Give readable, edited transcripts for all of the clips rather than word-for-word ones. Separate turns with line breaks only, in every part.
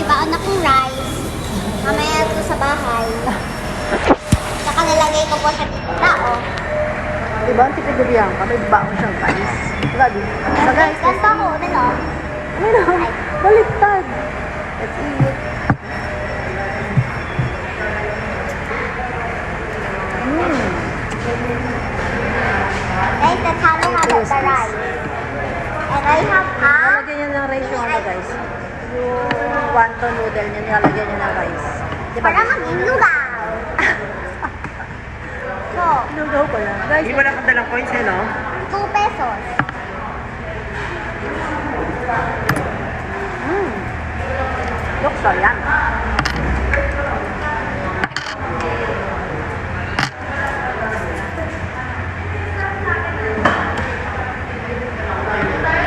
baon akong rice. Mamaya ito sa bahay. Saka nilagay ko po siya dito tao.
Diba, ang tipid yan ka, may baon siyang guys. Grabe. So guys,
Ganto ko, ano?
ano? Baliktad. Let's eat.
Guys, let's halo-halo the rice. And I have
Nalagyan niya ng rice yung ano guys. Yung wonton noodle niya, nilalagyan niya ng rice. Diba?
para maging lugaw. So,
Lugaw pala. Guys,
Hindi mo nakadalang coins eh, no?
2 pesos.
looks so yan.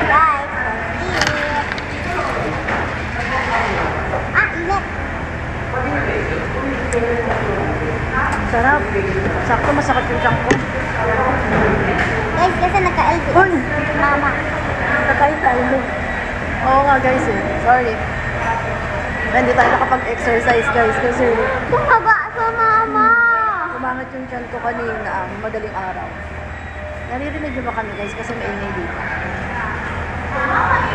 Guys, let's eat. Init.
Sarap. Sakto masakit yung tiyan ko.
Guys, kasi nagka-LDS.
Uy!
Mama.
Kakain tayo. Oo nga guys eh. Sorry. Hindi tayo nakapag-exercise guys kasi
Bumaba sa mama.
umangat yung tiyan ko kanina ang madaling araw. Naririnig niyo ba kami guys kasi maingay dito.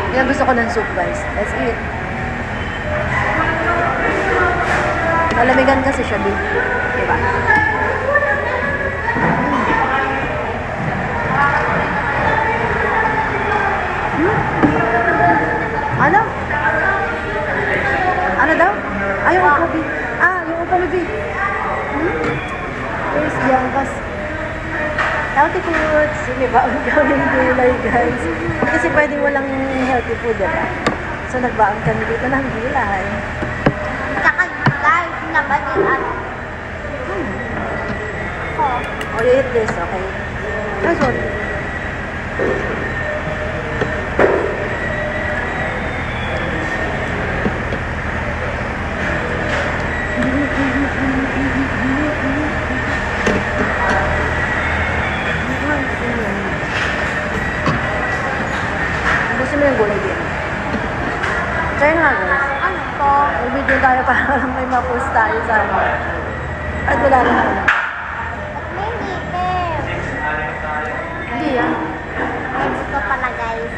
Kaya gusto ko ng soup guys. Let's eat. Malamigan kasi siya din. Diba? Ano? Ano daw? Ay, yung upo, yung upo, baby. Here's Bianca's healthy foods. Hindi ba? Ang gawing gulay, guys. Kasi pwedeng walang healthy food, diba? So, nagbaon kami dito ng gulay.
Tsaka guys, laban yung ano. Oh.
Oh, you eat this, okay? Oh, sorry. Gusto mo yung gulay din? Try nga, guys.
Ano to?
May video tayo para lang may ma-post tayo sa ano. At wala na ako.
Ba't may ngipin?
Hindi yan.
Ay, gusto pala guys.